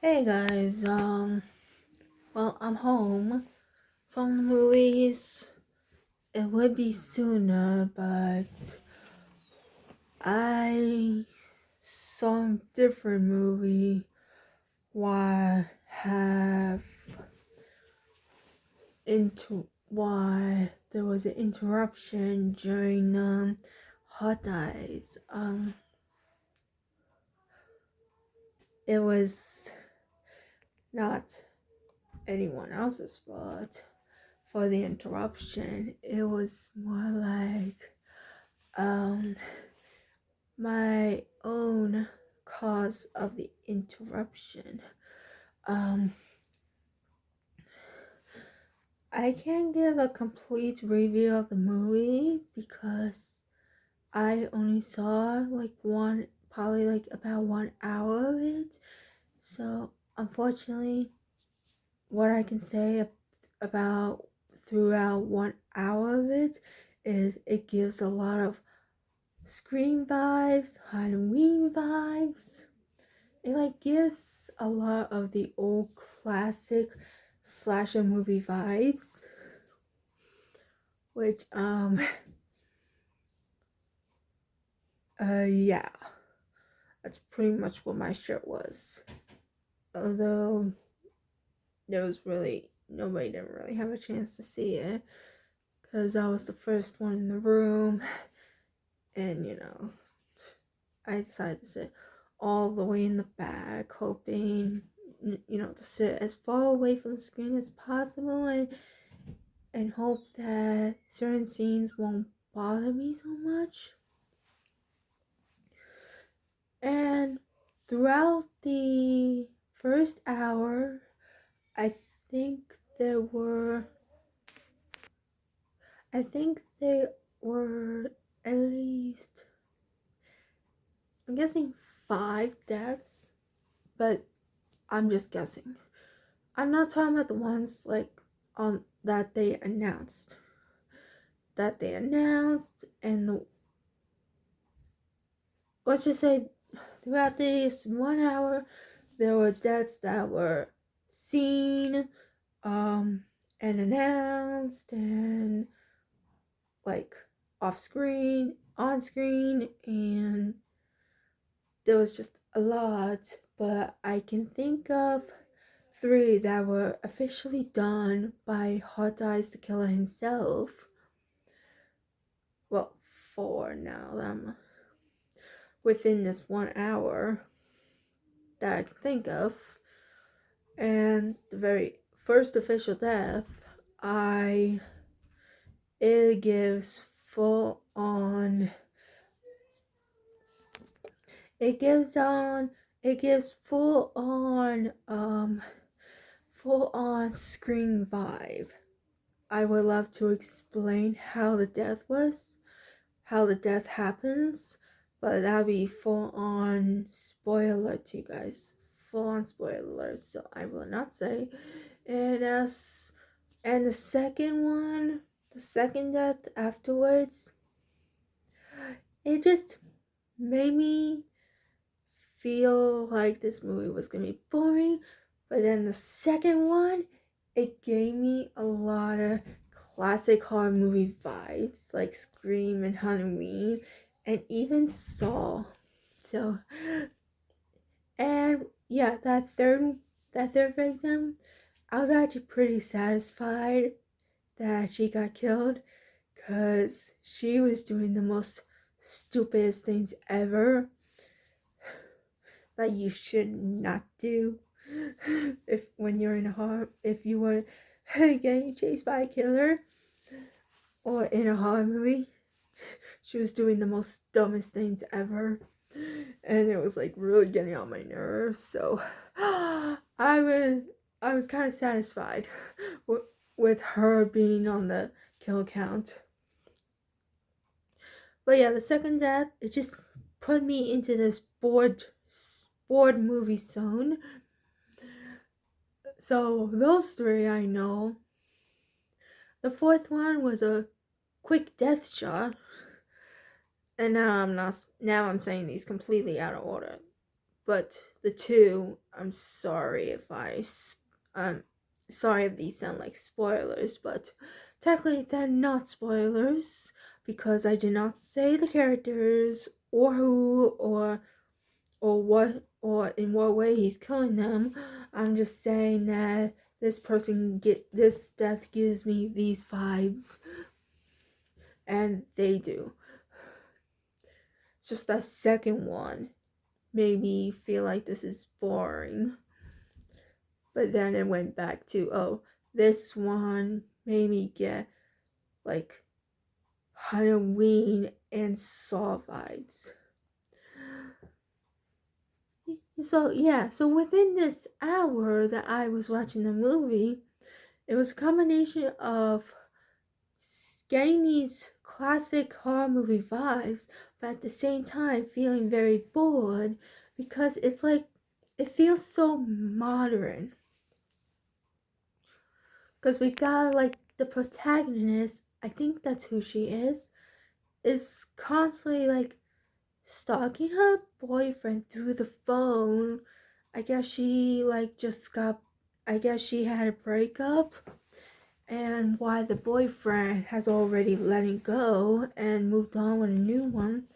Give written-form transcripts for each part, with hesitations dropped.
Hey guys, well, I'm home from the movies. It would be sooner, but I saw a different movie why there was an interruption during Hot Eyes. It was not anyone else's fault for the interruption. It was more like my own cause of the interruption. I can't give a complete review of the movie because I only saw probably about 1 hour of it. So unfortunately, what I can say about throughout 1 hour of it is it gives a lot of Scream vibes, Halloween vibes. It gives a lot of the old classic slasher movie vibes, which yeah, that's pretty much what my shirt was. Although nobody didn't really have a chance to see it because I was the first one in the room, and I decided to sit all the way in the back, hoping to sit as far away from the screen as possible and hope that certain scenes won't bother me so much. And throughout the first hour, I think there were at least, I'm guessing 5 deaths, but I'm just guessing. I'm not talking about the ones on that they announced. Let's just say throughout this 1 hour, there were deaths that were seen, and announced, and off screen, on screen, and there was just a lot. But I can think of 3 that were officially done by Hot Eyes the Killer himself. Well, 4 now that I'm within this 1 hour that I can think of. And the very first official death, it gives full on full on Scream vibe. I would love to explain how the death happens, but that'll be full on spoiler to you guys. Full on spoiler, so I will not say. And the second death afterwards, it just made me feel like this movie was gonna be boring. But then the second one, it gave me a lot of classic horror movie vibes, like Scream and Halloween, and even Saw. So, and yeah, that third victim, I was actually pretty satisfied that she got killed, because she was doing the most stupidest things ever that you should not do if you were getting chased by a killer or in a horror movie. She was doing the most dumbest things ever, and it was really getting on my nerves. So I was kind of satisfied with her being on the kill count. But yeah, the second death, it just put me into this bored movie zone. So those 3 I know. The 4th one was a quick death shot, and now I'm saying these completely out of order. But the two, I'm sorry if these sound like spoilers, but technically they're not spoilers because I did not say the characters or who or what or in what way he's killing them. I'm just saying that this death gives me these vibes, and they do. It's just that second one made me feel like this is boring. But then it went back to, oh, this one made me get like Halloween and Saw vibes. So yeah, so within this hour that I was watching the movie, it was a combination of getting these classic horror movie vibes, but at the same time feeling very bored because it's like it feels so modern. Because we got like the protagonist, I think that's who she is constantly like stalking her boyfriend through the phone. I guess she had a breakup, and while the boyfriend has already let it go and moved on with a new one,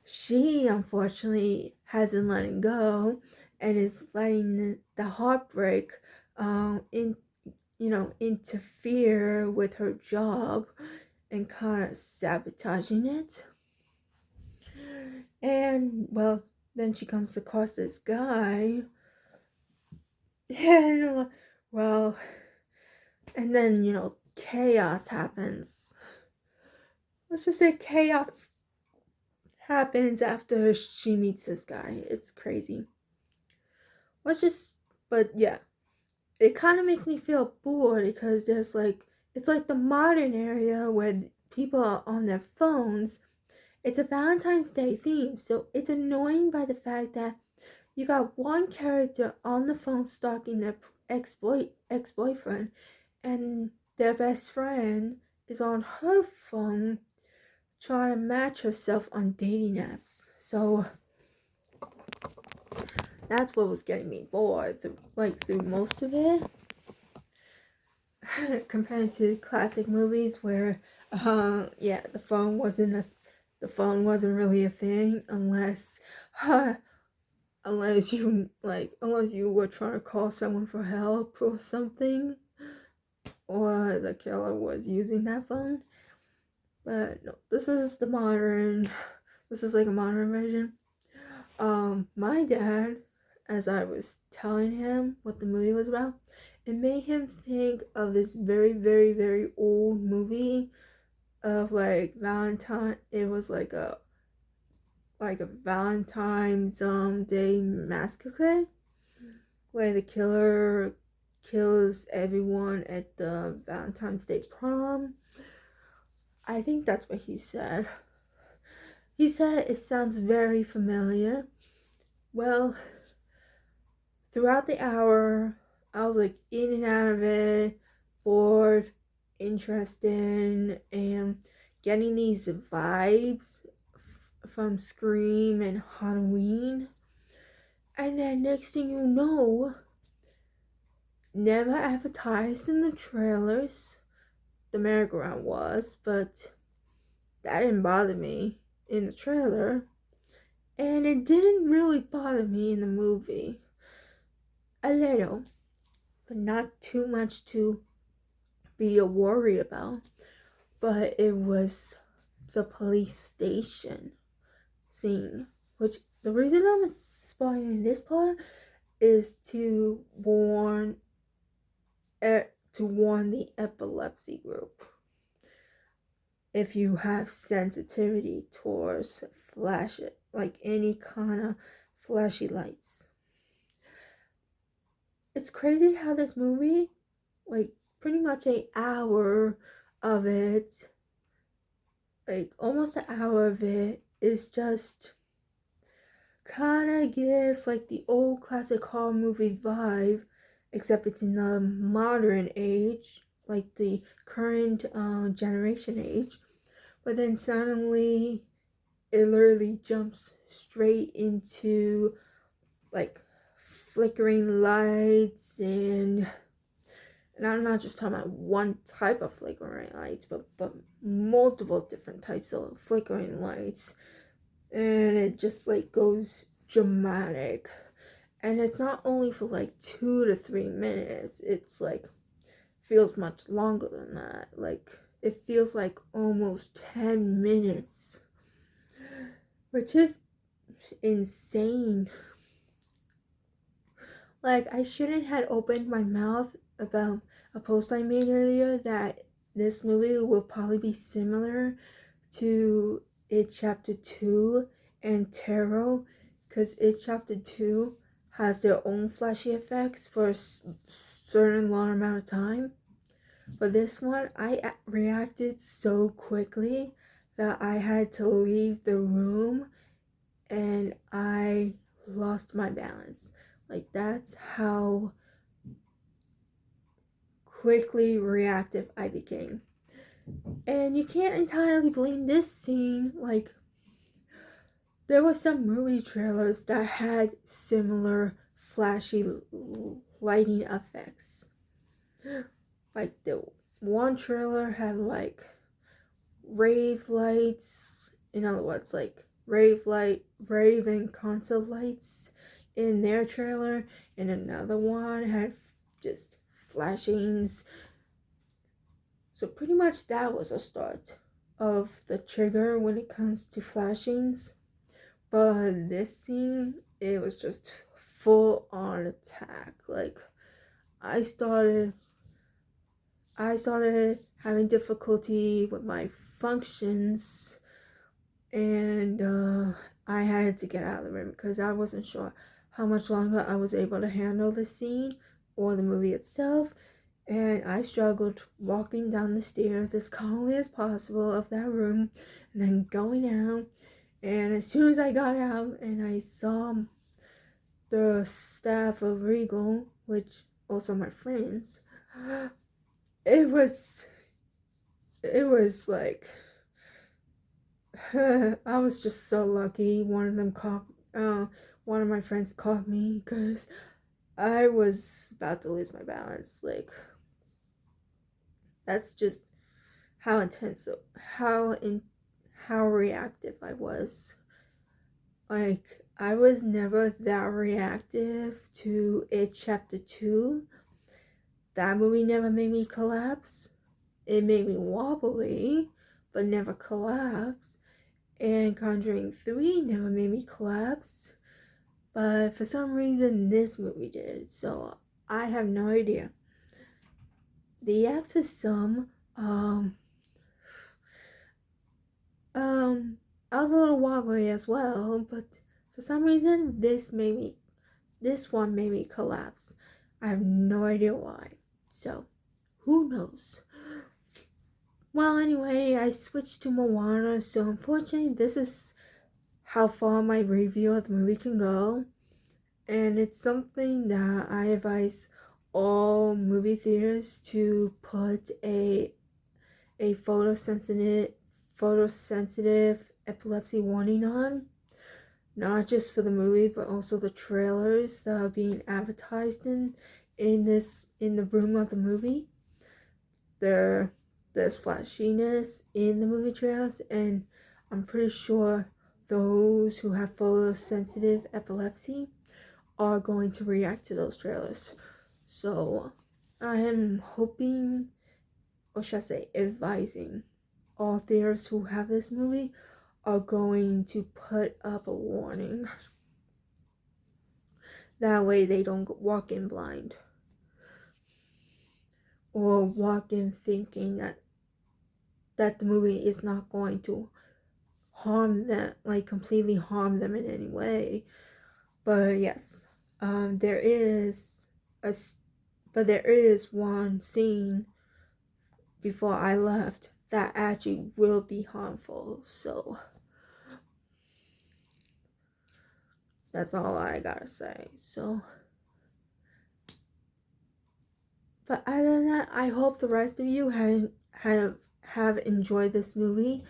she unfortunately hasn't let it go and is letting the heartbreak interfere with her job and kind of sabotaging it. And well, then she comes across this guy, and well, and then chaos happens. Let's just say chaos happens after she meets this guy. It's crazy. But yeah, it kind of makes me feel bored because it's like the modern area where people are on their phones. It's a Valentine's Day theme, so it's annoying by the fact that you got one character on the phone stalking their ex-boyfriend, and their best friend is on her phone trying to match herself on dating apps. So that's what was getting me bored through most of it. Compared to classic movies where the phone wasn't really a thing unless you were trying to call someone for help or something, or the killer was using that phone. But no, this is like a modern version. My dad, as I was telling him what the movie was about, it made him think of this very, very, very old movie of like Valentine. It was like a Valentine's Day massacre where the killer kills everyone at the Valentine's Day prom. I think that's what he said. He said it sounds very familiar. Well, throughout the hour, I was like in and out of it, bored, interested, and getting these vibes from Scream and Halloween. And then next thing you know, never advertised in the trailers, the merry-go-round was, but that didn't bother me in the trailer. And it didn't really bother me in the movie. A little, but not too much to be a worry about. But it was the police station scene, which the reason I'm spoiling this part is to warn the epilepsy group. If you have sensitivity towards like any kind of flashy lights. It's crazy how this movie, like pretty much an hour of it, like almost an hour of it, is just kind of gives like the old classic horror movie vibe, except it's in the modern age, like the current generation age. But then suddenly it literally jumps straight into like flickering lights, and I'm not just talking about one type of flickering lights, but multiple different types of flickering lights. And it just like goes dramatic. And it's not only for like 2 to 3 minutes, it's like feels much longer than that. Like it feels like almost 10 minutes, which is insane. Like, I shouldn't have opened my mouth about a post I made earlier that this movie will probably be similar to It Chapter 2 and Tarot, because It Chapter 2 has their own flashy effects for a certain long amount of time. But this one, I reacted so quickly that I had to leave the room and I lost my balance. Like, that's how quickly reactive I became. And you can't entirely blame this scene. Like, there were some movie trailers that had similar flashy lighting effects. Like, the one trailer had like rave lights, in other words, like rave and concert lights in their trailer, and another one had just flashings. So pretty much that was a start of the trigger when it comes to flashings. But this scene, it was just full on attack. Like, I started having difficulty with my functions, and I had to get out of the room because I wasn't sure how much longer I was able to handle the scene or the movie itself. And I struggled walking down the stairs as calmly as possible of that room and then going out. And as soon as I got out and I saw the staff of Regal, which also my friends, it was like I was just so lucky. One of my friends caught me because I was about to lose my balance. Like, that's just how intense, how reactive I was. Like, I was never that reactive to It Chapter 2. That movie never made me collapse. It made me wobbly, but never collapse. And Conjuring 3 never made me collapse. But for some reason, this movie did. So, I have no idea. The exorcism, I was a little wobbly as well, but for some reason, this one made me collapse. I have no idea why. So, who knows? Well, anyway, I switched to Moana, so unfortunately, this is how far my review of the movie can go. And it's something that I advise all movie theaters to put a photosensitive epilepsy warning on, not just for the movie but also the trailers that are being advertised in the room of the movie. There's flashiness in the movie trailers, and I'm pretty sure those who have photosensitive epilepsy are going to react to those trailers. So I am hoping, or should I say advising, all theaters who have this movie are going to put up a warning. That way they don't walk in blind. Or walk in thinking that the movie is not going to harm them, like completely harm them in any way. But yes, there is one scene before I left that actually will be harmful. So that's all I gotta say. So, but other than that, I hope the rest of you have enjoyed this movie,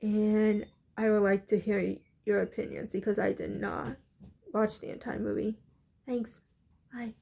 and I would like to hear your opinions because I did not watch the entire movie. Thanks. Bye.